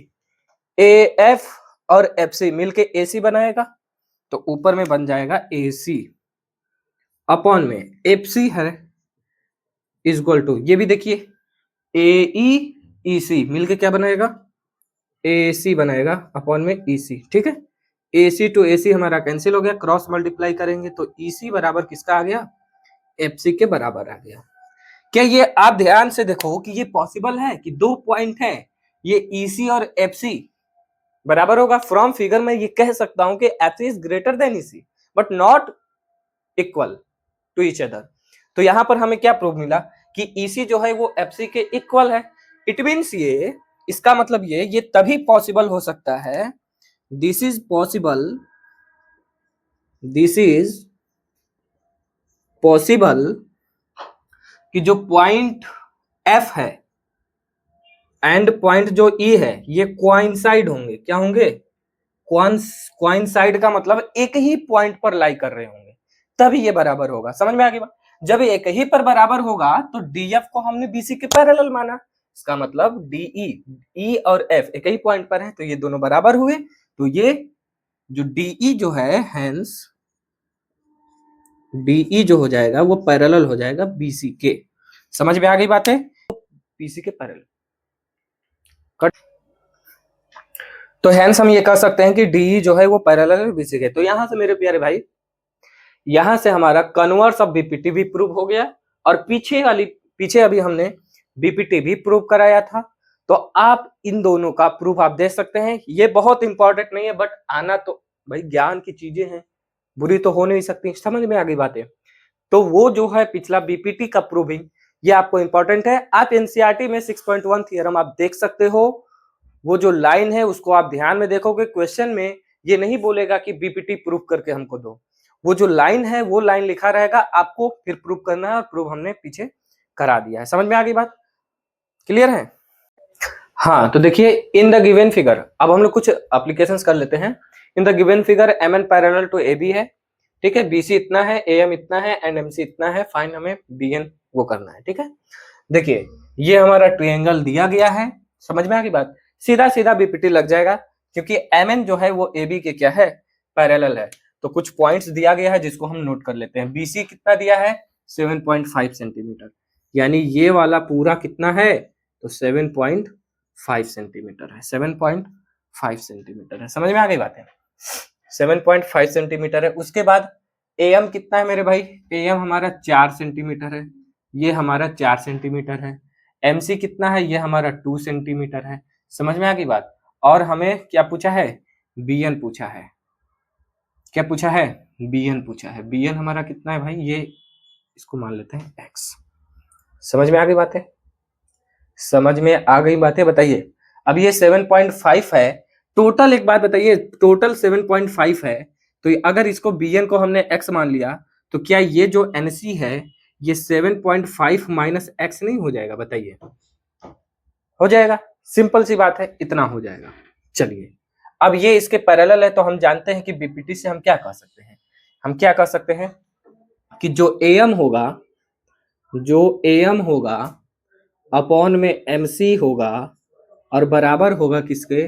A F और एफ सी मिलके ए सी बनाएगा, तो ऊपर में बन जाएगा ए सी अपॉन में एफ सी है इज इक्वल टू, ये भी देखिए ए ई सी मिलके क्या बनाएगा? ए सी बनाएगा अपॉन में ई सी। ठीक है, ए सी टू ए सी हमारा कैंसिल हो गया, क्रॉस मल्टीप्लाई करेंगे तो ई सी बराबर किसका आ गया? एफ सी के बराबर आ गया। क्या ये आप ध्यान से देखो कि ये पॉसिबल है कि 2 पॉइंट है, ये ई सी और एफ सी बराबर होगा? फ्रॉम फिगर में ये कह सकता हूं कि F C is greater than E C but not equal to each other. तो यहां पर हमें क्या प्रूफ मिला कि ईसी जो है वो एफसी के इक्वल है। इट मीन्स ये, इसका मतलब ये तभी पॉसिबल हो सकता है, दिस इज पॉसिबल कि जो पॉइंट एफ है एंड पॉइंट जो ई है ये कोइंसाइड होंगे। क्या होंगे? कोइंसाइड का मतलब एक ही पॉइंट पर लाई कर रहे होंगे, तभी ये बराबर होगा। समझ में आ गई बात? जब एक ही पर बराबर होगा तो डीएफ को हमने बीसी के पैरेलल माना, इसका मतलब डीई, ई और एफ एक ही पॉइंट पर है तो ये दोनों बराबर हुए, तो ये जो डीई जो है, हेंस डीई जो हो जाएगा वो पैरेलल हो जाएगा बीसी के। समझ में आ गई बात है? बीसी के पैरेलल कट, तो हेंस हम ये कह सकते हैं कि डीई जो है वो पैरेलल है बीसी के। तो यहां से मेरे प्यारे भाई यहां से हमारा कन्वर्स ऑफ बीपीटी भी प्रूव हो गया, और पीछे अभी हमने बीपीटी भी प्रूव कराया था। तो आप इन दोनों का प्रूफ आप दे सकते हैं। ये बहुत इंपॉर्टेंट नहीं है, बट आना तो भाई ज्ञान की चीजें हैं, बुरी तो हो नहीं सकती। समझ में आ गई बातें? तो वो जो है पिछला बीपीटी का प्रूविंग, ये आपको इंपॉर्टेंट है। आप एनसीईआरटी में 6.1 थ्योरम आप देख सकते हो। वो जो लाइन है उसको आप ध्यान में देखोगे, क्वेश्चन में ये नहीं बोलेगा कि बीपीटी प्रूव करके हमको दो। वो जो लाइन है वो लाइन लिखा रहेगा, आपको फिर प्रूव करना है, और प्रूव हमने पीछे करा दिया है। समझ में आ गई बात? क्लियर है? हाँ, तो देखिए इन द गिवन फिगर, अब हम लोग कुछ एप्लीकेशंस कर लेते हैं। In the given figure M N parallel to A B है, ठीक है, बीसी इतना है, ए एम इतना है, एंड एमसी इतना है, फाइन हमें बी एन वो करना है। ठीक है, देखिए ये हमारा ट्रायंगल दिया गया है। समझ में आ गई बात? सीधा सीधा बीपीटी लग जाएगा, क्योंकि एम एन जो है वो ए बी के क्या है, पैरेलल है। तो कुछ पॉइंट्स दिया गया है जिसको हम नोट कर लेते हैं। बीसी कितना दिया है, 7.5 सेंटीमीटर, यानी ये वाला पूरा कितना है, तो 7.5 सेंटीमीटर है। 7.5 सेंटीमीटर है। समझ में आ गई बात है? 7.5 सेंटीमीटर है। उसके बाद एम कितना है मेरे भाई, एम हमारा 4 सेंटीमीटर है, ये हमारा 4 सेंटीमीटर है। एमसी कितना है, ये हमारा 2 सेंटीमीटर है। समझ में आ गई बात? और हमें क्या पूछा है, बीएन पूछा है। क्या पूछा है, बीएन पूछा है। बीएन हमारा कितना है भाई, ये इसको मान लेते हैं एक्स। समझ में आ गई बात है? समझ में आ गई बातें? बताइए। अब ये 7.5 है टोटल। एक बात बताइए, टोटल 7.5 है, तो अगर इसको bn को हमने x मान लिया, तो क्या ये जो nc है ये 7.5 माइनस x नहीं हो जाएगा? बताइए, हो जाएगा। सिंपल सी बात है, इतना हो जाएगा। चलिए, अब ये इसके पैरेलल है, तो हम जानते हैं कि बीपीटी से हम क्या कह सकते हैं, हम क्या कह सकते हैं कि जो am होगा अपॉन में mc होगा, और बराबर होगा किसके,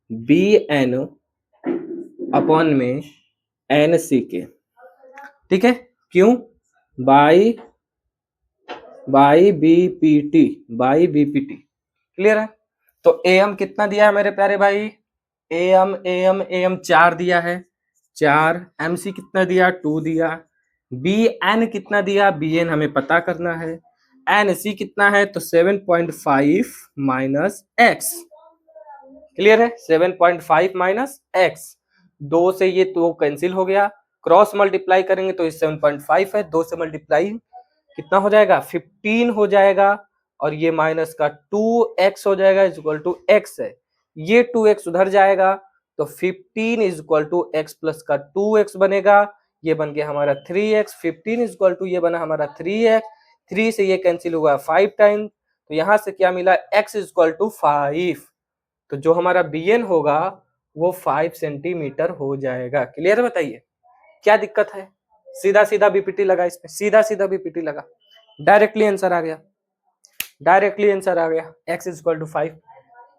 bn अपॉन में nc के। ठीक है, क्यों, by BPT, by BPT. Clear है? तो am कितना दिया है मेरे प्यारे भाई, am 4 दिया है, 4। mc कितना दिया, 2 दिया। bn कितना दिया, bn हमें पता करना है। nc कितना है, तो 7.5 माइनस x। क्लियर है? 7.5 माइनस x, 2 से ये तो कैंसिल हो गया, क्रॉस मल्टीप्लाई करेंगे तो ये 7.5 है, 2 से मल्टीप्लाई कितना हो जाएगा, 15 हो जाएगा, और ये माइनस का 2x हो जाएगा, इज इक्वल टू x है। ये 2x उधर जाएगा, तो 15 is equal to x plus का 2x बनेगा, ये बन गया हमारा 3x। 15 इज इक्वल टू ये बना हमारा 3x, 3 से ये कैंसिल हुआ 5 टाइम, तो यहां से क्या मिला, x इज इक्वल टू 5। तो जो हमारा bn होगा वो 5 सेंटीमीटर हो जाएगा। क्लियर? बताइए क्या दिक्कत है? सीधा सीधा बीपीटी लगा, इसमें सीधा सीधा बीपीटी लगा, डायरेक्टली आंसर आ गया, डायरेक्टली आंसर आ गया, x is equal to 5,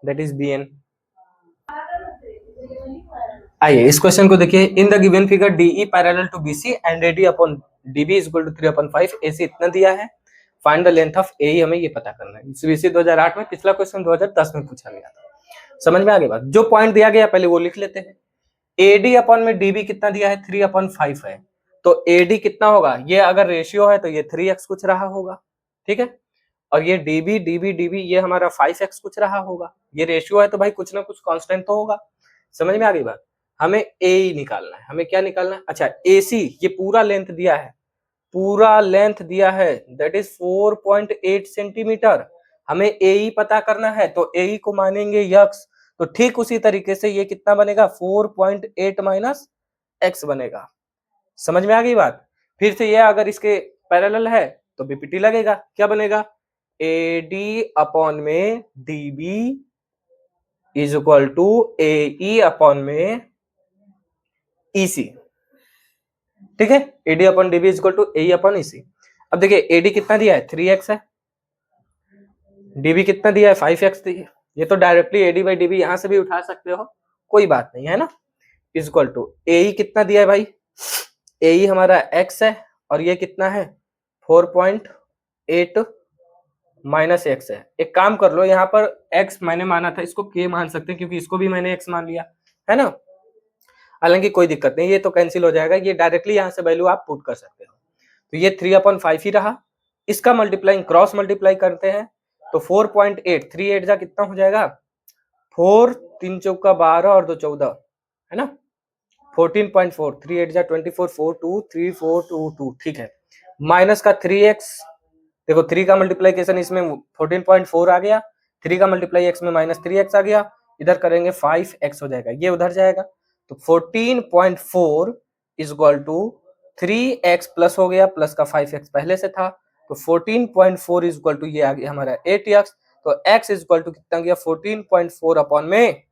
that is bn। आइए इस क्वेश्चन को देखिए। In the given figure DE parallel to BC and AD upon DB is equal to 3/5, AC इतना दिया है, find the length of AE, हमें ये पता करना है। CBSE 2008 में, पिछला क्वेश्चन 2010 में पूछा गया था। समझ में आ गई बात? जो पॉइंट दिया गया पहले वो लिख लेते हैं। AD अपॉन में DB कितना दिया है, 3/5 है, तो AD कितना होगा, ये अगर रेशियो है तो ये 3x कुछ रहा होगा, ठीक है, और ये DB ये हमारा 5x कुछ रहा होगा। ये रेशियो है तो भाई कुछ ना कुछ कांस्टेंट तो होगा। समझ में आ गई बात? हमें AE निकालना है। हमें क्या निकालना है, अच्छा AC ये पूरा लेंथ दिया है, पूरा लेंथ दिया है, दैट इज 4.8 सेंटीमीटर। हमें AE पता करना है, तो AE को मानेंगे x, तो ठीक उसी तरीके से ये कितना बनेगा, 4.8 माइनस x बनेगा। समझ में आ गई बात? फिर से ये अगर इसके पैरेलल है तो बीपीटी लगेगा, क्या बनेगा, AD अपॉन में DB is equal to AE upon में EC। ठीक है, AD upon DB is equal to AE upon EC। अब देखिए AD कितना दिया है, 3x है, DB कितना दिया है, 5x दिया है। ये तो डायरेक्टली AD बाई DB यहां से भी उठा सकते हो, कोई बात नहीं है ना। इज इक्वल टू AE कितना दिया है भाई, AE हमारा x है, और ये कितना है 4.8 माइनस x है। एक काम कर लो, यहाँ पर x मैंने माना था, इसको k मान सकते हैं, क्योंकि इसको भी मैंने x मान लिया है ना। हालांकि कोई दिक्कत नहीं, ये तो कैंसिल हो जाएगा, ये डायरेक्टली यहाँ से वैल्यू आप पुट कर सकते हो। तो ये 3/5 ही रहा। इसका मल्टीप्लाइंग क्रॉस मल्टीप्लाई करते हैं तो 4.8, 3 8 जा कितना हो जाएगा, 4 3 चौका 12 और 2 14 है ना, 14.4, 3 8 जा 24, 4 2 3 4 2 2, ठीक है। माइनस का 3x, देखो 3 का मल्टीप्लाइकेशन इसमें 14.4 आ गया, 3 का मल्टीप्लाई x में -3x आ गया, इधर करेंगे 5x हो जाएगा, ये उधर जाएगा तो 14.4 is equal to 3x plus हो गया, प्लस का 5x पहले से था, तो 14.4 इज इक्वल टू ये आ गया हमारा 8x, तो x इज इक्वल टू कितना गया 14.4 अपॉन में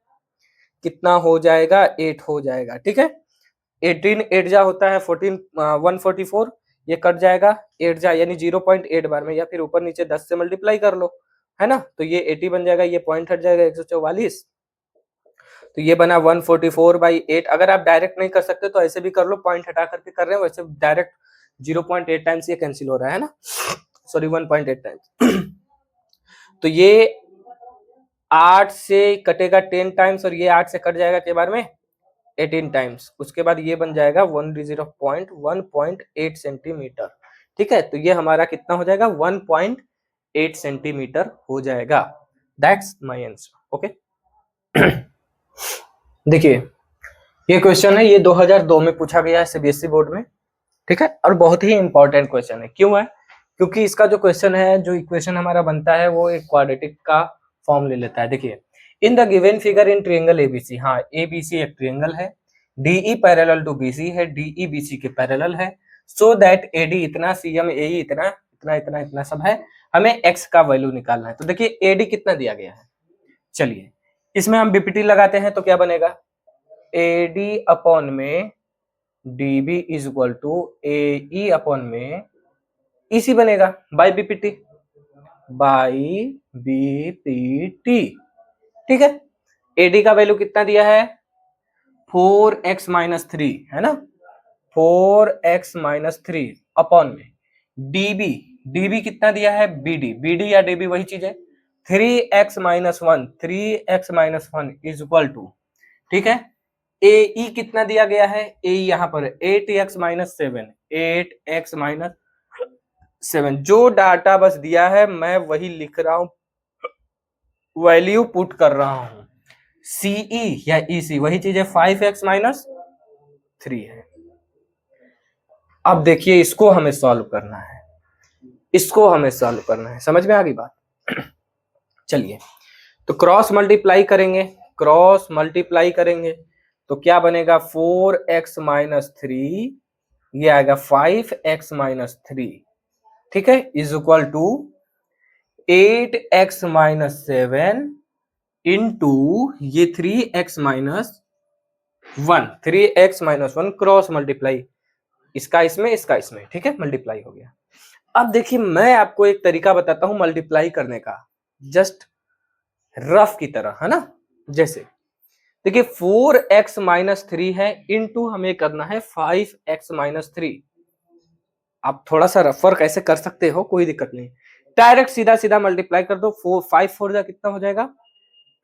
कितना हो जाएगा 8 हो जाएगा, ठीक है। 18 8 जा होता है 14 144, ये कट जाएगा 8 जा यानी 0.8 बार में, या फिर ऊपर नीचे 10 से मल्टीप्लाई कर लो, है ना, तो ये 80 बन जाएगा, ये पॉइंट हट जाएगा 144, तो ये बना 144/8। अगर आप डायरेक्ट नहीं कर सकते तो ऐसे भी कर लो, पॉइंट हटा करके कर रहे हैं, वैसे डायरेक्ट 0.8 टाइम्स ये कैंसिल हो रहा है ना, सॉरी 1.8 टाइम्स। तो ये 8 से कटेगा 10 टाइम्स और ये 8 से कट जाएगा के बार में 18 टाइम्स, उसके बाद ये बन जाएगा 1.8 सेंटीमीटर, ठीक है। तो ये हमारा कितना हो जाएगा 1.8 सेंटीमीटर हो जाएगा, दैट्स माय आंसर, ओके। देखिए ये क्वेश्चन है, ये 2002 में पूछा गया है सीबीएसई बोर्ड में, ठीक है, और बहुत ही इंपॉर्टेंट क्वेश्चन है। क्यों है, क्योंकि इसका जो क्वेश्चन है, जो इक्वेशन हमारा बनता है वो एक क्वाड्रेटिक का फॉर्म ले लेता है। देखिए in the given figure in triangle ABC, हाँ एबीसी एक ट्रायंगल है, डीई पैरेलल टू बीसी है, डीई बीसी के पैरेलल है, सो दैट एडी इतना, सीएम एई इतना, इतना इतना इतना सब है, हमें एक्स का वैल्यू निकालना है। तो देखिए एडी कितना दिया गया है, चलिए इसमें हम बीपीटी लगाते हैं तो क्या बनेगा, एडी अपॉन में DB is equal to AE upon में इसी बनेगा बाय बीपीटी, बाई बीपीटी, ठीक है। एडी का वैल्यू कितना दिया है 4x - 3 है ना, 4x - 3 अपॉन में डीबी, डीबी कितना दिया है बीडी, बीडी या डीबी वही चीज है, 3x - 1, 3x - 1 is equal to, ठीक है। ए कितना दिया गया है, ए यहाँ पर 8x - 7, 8x - 7, जो डाटा बस दिया है मैं वही लिख रहा हूं, वैल्यू पुट कर रहा हूं, सीई या ईसी वही चीज है, 5x - 3 है। अब देखिए इसको हमें सॉल्व करना है, इसको हमें सॉल्व करना है, समझ में आ गई बात। चलिए तो क्रॉस मल्टीप्लाई करेंगे, क्रॉस मल्टीप्लाई करेंगे तो क्या बनेगा 4x - 3, ये आएगा 5x - 3, ठीक है, is equal to 8x - 7 into ये 3x - 1, 3x - 1 क्रॉस मल्टीप्लाई, इसका इसमें इसका इसमें, ठीक है, मल्टीप्लाई हो गया। अब देखिए मैं आपको एक तरीका बताता हूं मल्टीप्लाई करने का, जस्ट रफ की तरह, है ना। जैसे देखिए 4x - 3 है इंटू हमें करना है 5x - 3, आप थोड़ा सा रफर कैसे कर सकते हो कोई दिक्कत नहीं, डायरेक्ट सीधा सीधा मल्टीप्लाई कर दो, 5 4 जा कितना हो जाएगा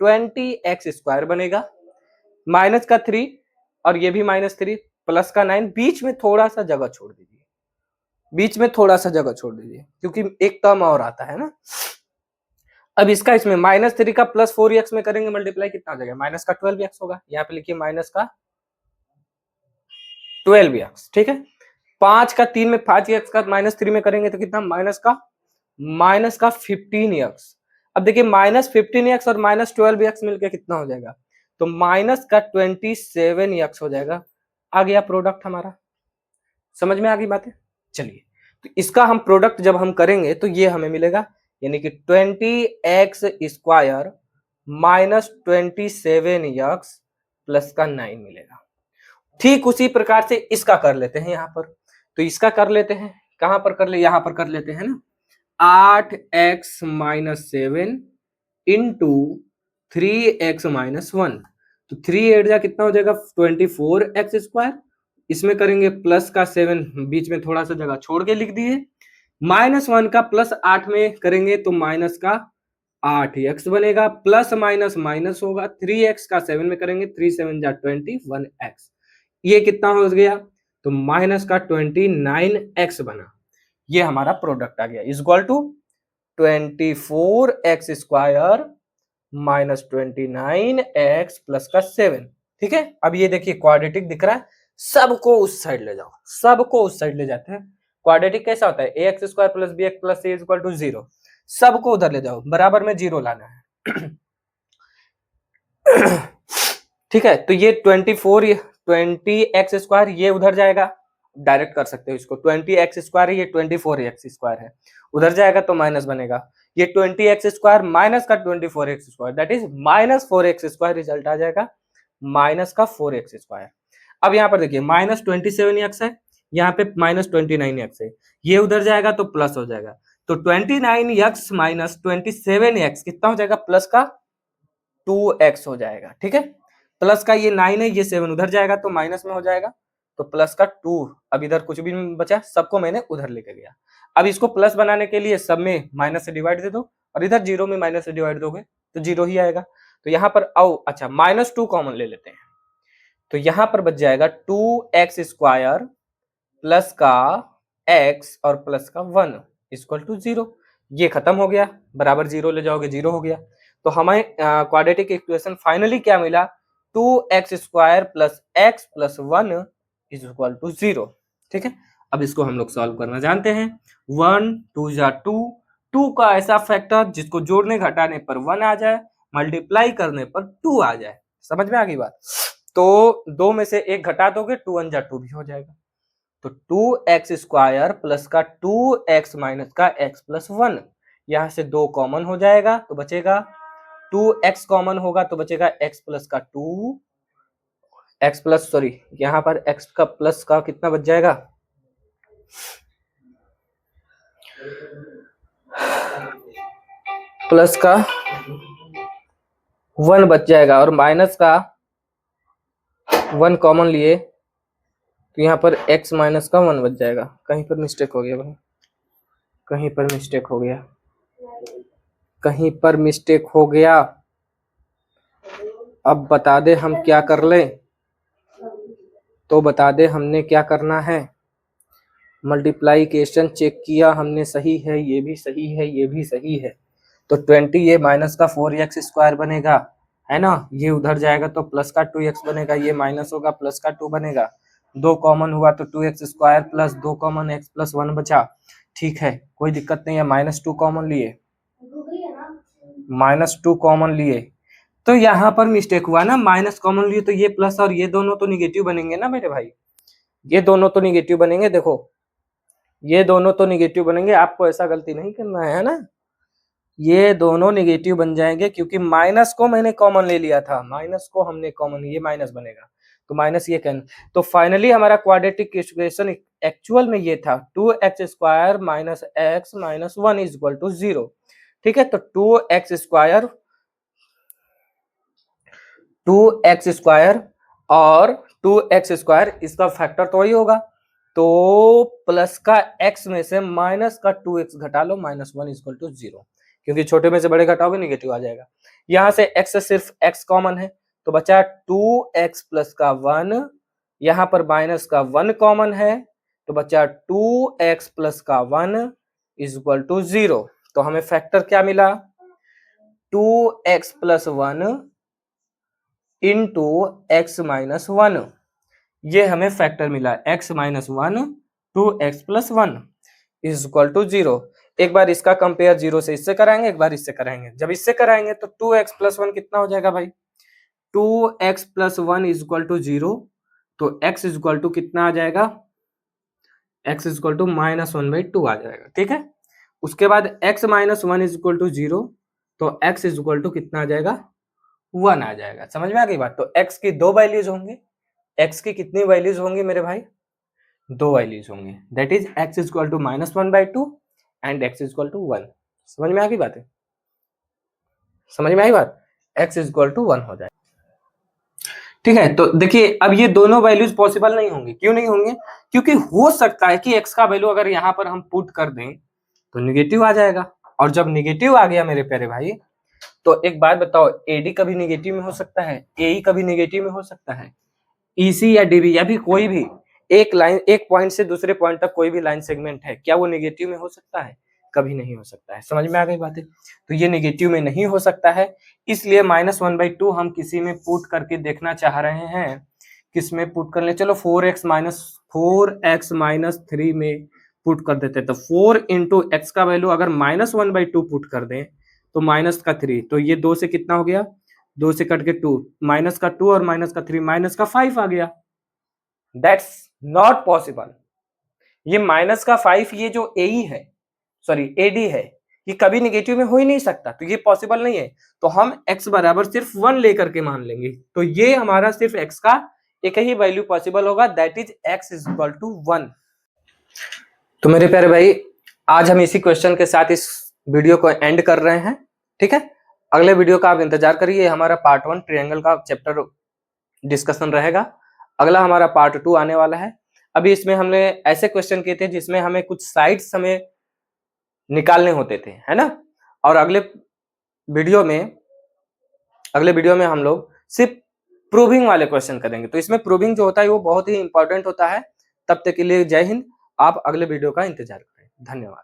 20x² बनेगा, माइनस का 3 और ये भी -3, प्लस का 9, बीच में थोड़ा सा जगह छोड़ दीजिए, बीच में थोड़ा सा जगह छोड़ दीजिए क्योंकि एक टर्म और आता है ना। अब इसका इसमें -3 का प्लस 4x में करेंगे मल्टीप्लाई, कितना हो जाएगा माइनस का 12x होगा, यहाँ पे लिखिए माइनस का 12x, ठीक है। 5 का 3 में 5x का -3 में करेंगे तो कितना माइनस का 15x। अब देखिए -15x और -12x मिलकर कितना हो जाएगा, तो माइनस का 27x हो जाएगा, आ गया प्रोडक्ट हमारा, समझ में आ गई बातें। चलिए तो इसका हम प्रोडक्ट जब हम करेंगे तो ये हमें मिलेगा, यानी कि 20x² माइनस 27x प्लस का 9 मिलेगा। ठीक उसी प्रकार से इसका कर लेते हैं यहाँ पर, तो इसका कर लेते हैं, कहां पर कर ले, यहां पर कर लेते हैं ना, 8x - 7 इंटू 3x - 1, तो 3 8 जा कितना हो जाएगा 24x², इसमें करेंगे प्लस का 7, बीच में थोड़ा सा जगह छोड़ के लिख दिए, -1 का प्लस 8 में करेंगे तो माइनस का 8x बनेगा, प्लस माइनस माइनस होगा, 3x का 7 में करेंगे 3 7 जा 21x, ये कितना हो गया, तो माइनस का 29x बना, ये हमारा प्रोडक्ट आ गया, is equal to 24x square minus 29x plus का 7। ठीक है, अब ये देखिए क्वाड्रेटिक दिख रहा है, सबको उस साइड ले जाओ, सबको उस साइड ले जाते हैं। क्वाड्रेटिक कैसा होता है, ax square plus bx plus c equal to 0, सबको उधर ले जाओ, बराबर में 0 लाना है। ठीक है, तो ये 20x स्क्वायर ये उधर जाएगा, डायरेक्ट कर सकते हो इसको, 20x स्क्वायर है, ये 24x स्क्वायर है, उधर जाएगा तो माइनस बनेगा, ये 20x स्क्वायर माइनस का 24x square that is minus 4x square, result आ जाएगा माइनस का 4x स्क्वायर। अब यहाँ पर देखिए माइनस 27x है, यहाँ पे माइनस 29x है, ये उधर जाएगा तो प्लस हो जाएगा, तो 29x माइनस 27x कितना हो जाएगा, प्लस का 2x हो जाएगा। ठीक है, प्लस का ये 9 है, ये 7 उधर जाएगा तो माइनस में हो जाएगा, तो प्लस का 2, अब इधर कुछ भी नहीं बचा, सबको मैंने उधर लेके गया। अब इसको प्लस बनाने के लिए सब में माइनस से डिवाइड दे दो, और इधर 0 में माइनस से डिवाइड दोगे तो 0 ही आएगा। तो यहाँ पर आओ, अच्छा माइनस 2 कॉमन ले लेते हैं, तो यहाँ पर बच जाएगा 2x स्क्वायर प्लस का x और प्लस का 1 इक्वल टू 0, ये खत्म हो गया, बराबर 0 ले जाओगे 0 हो गया। तो हमें क्वाड्रेटिक इक्वेशन फाइनली क्या मिला, 2x square plus x plus 1 is equal to 0। ठीक है, अब इसको हम लोग सॉल्व करना जानते हैं। 1 2 जा 2, 2 का ऐसा फैक्टर जिसको जोड़ने घटाने पर 1 आ जाए, मल्टीप्लाई करने पर 2 आ जाए, समझ में आ गई बात। तो दो में से एक घटा दोगे, 2 1 जा 2 भी हो जाएगा, तो 2x स्क्वायर प्लस का 2x माइनस का x प्लस 1, यहां से 2 कॉमन हो जाएगा तो बचेगा 2x कॉमन होगा तो बचेगा x प्लस का 2, x प्लस सॉरी यहाँ पर x का प्लस का कितना बच जाएगा, प्लस का 1 बच जाएगा, और माइनस का 1 कॉमन लिए तो यहाँ पर x माइनस का 1 बच जाएगा। कहीं पर मिस्टेक हो गया भाई, कहीं पर मिस्टेक हो गया, कहीं पर मिस्टेक हो गया, अब बता दे हम क्या कर ले, तो बता दे हमने क्या करना है। मल्टीप्लाइकेशन चेक किया हमने, सही है, ये भी सही है, ये भी सही है, तो 20 ये माइनस का 4x स्क्वायर बनेगा, है ना, ये उधर जाएगा तो प्लस का 2x बनेगा, ये माइनस होगा प्लस का 2 बनेगा, 2 कॉमन हुआ तो 2x square plus 2 common x plus 1 बचा। ठीक है, कोई दिक्कत नहीं है, माइनस 2 कॉमन लिए, माइनस 2 कॉमन लिए, तो यहाँ पर मिस्टेक हुआ ना, माइनस कॉमन लिए तो ये प्लस और ये दोनों तो निगेटिव बनेंगे ना मेरे भाई, ये दोनों तो निगेटिव बनेंगे, देखो ये दोनों तो निगेटिव बनेंगे, आपको ऐसा गलती नहीं करना है ना, ये दोनों निगेटिव बन जाएंगे क्योंकि माइनस को मैंने कॉमन ले लिया था, माइनस को हमने कॉमन, ये माइनस बनेगा तो माइनस ये कैन, तो फाइनली हमारा क्वाड्रेटिक इक्वेशन एक्चुअल में ये था 2x square minus x minus 1 is equal to 0। ठीक है, तो 2x स्क्वायर और 2x स्क्वायर इसका फैक्टर तो वही होगा, तो प्लस का x में से माइनस का 2x घटा लो, माइनस 1 इक्वल टू 0, क्योंकि छोटे में से बड़े घटाओगे निगेटिव आ जाएगा। यहाँ से x से सिर्फ x कॉमन है तो बचा 2x प्लस का 1, यहाँ पर माइनस का 1 कॉमन है तो बचा 2x प्लस का 1 इज इक्वल टू 0। तो हमें फैक्टर क्या मिला, 2x plus 1 into x minus 1, ये हमें फैक्टर मिला, x minus 1 2x plus 1 is equal to 0। एक बार इसका कंपेयर 0 से इससे कराएंगे, एक बार इससे कराएंगे, जब इससे कराएंगे तो 2x प्लस 1 कितना हो जाएगा भाई, 2x plus 1 is equal to 0, तो x इज इक्वल टू कितना आ जाएगा, x is equal to minus 1/2 आ जाएगा। ठीक है, उसके बाद x minus 1 is equal to 0, तो x इज इक्वल टू कितना आ जाएगा, 1 आ जाएगा। समझ में आ गई बात, तो x की 2 वैल्यूज होंगी, x की कितनी वैल्यूज होंगी मेरे भाई, 2 वैल्यूज होंगी, that is x is equal to minus 1/2 and x is equal to 1। समझ में आ गई बात है, समझ में आई बात, x इज इक्वल टू 1 हो जाए। ठीक है, तो देखिए अब ये दोनों वैल्यूज पॉसिबल नहीं होंगे, क्यों नहीं होंगे, क्योंकि हो सकता है कि x का वैल्यू अगर यहाँ पर हम पुट कर दें तो निगेटिव आ जाएगा, और जब निगेटिव आ गया मेरे प्यारे भाई, तो एक बात बताओ, AD कभी निगेटिव में हो सकता है, AE कभी निगेटिव में हो सकता है, ईसी या डीबी या भी कोई भी एक लाइन, एक पॉइंट से दूसरे पॉइंट तक कोई भी लाइन सेगमेंट है, क्या वो नेगेटिव में हो सकता है? कभी नहीं हो सकता है। समझ में आ गई बातें? तो ये नेगेटिव में नहीं हो सकता है, इसलिए -1/2 हम किसी में पुट करके देखना चाह रहे हैं। किस में पुट कर ले? चलो 4x - 3 में पुट कर देते हैं। तो 4 इंटू एक्स का वैल्यू अगर -1/2 पुट कर दें तो माइनस का 3, तो ये 2 से कितना हो गया? 2 से कट के 2, माइनस का 2 और माइनस का 3, माइनस का 5 आ गया। That's not possible. ये माइनस का 5 ये जो एई है, सॉरी एडी है, ये कभी नेगेटिव में हो ही नहीं सकता, तो ये पॉसिबल नहीं है। तो हम x बराबर सिर्फ 1 लेकर के मान लेंगे, तो ये हमारा सिर्फ x का एक ही वैल्यू पॉसिबल होगा, that is x is equal to 1। तो मेरे प्यारे भाई, आज हम इसी क्वेश्चन के साथ इस वीडियो को एंड कर रहे हैं, ठीक है। अगले वीडियो का आप इंतजार करिए, हमारा पार्ट 1 ट्रायंगल का चैप्टर डिस्कशन रहेगा। अगला हमारा पार्ट 2 आने वाला है। अभी इसमें हमने ऐसे क्वेश्चन किए थे जिसमें हमें कुछ साइड्स हमें निकालने होते थे, है ना। और अगले वीडियो में हम लोग सिर्फ प्रूविंग वाले क्वेश्चन करेंगे। तो इसमें प्रूविंग जो होता है वो बहुत ही इंपॉर्टेंट होता है। तब तक के लिए जय हिंद। आप अगले वीडियो का इंतजार करें। धन्यवाद।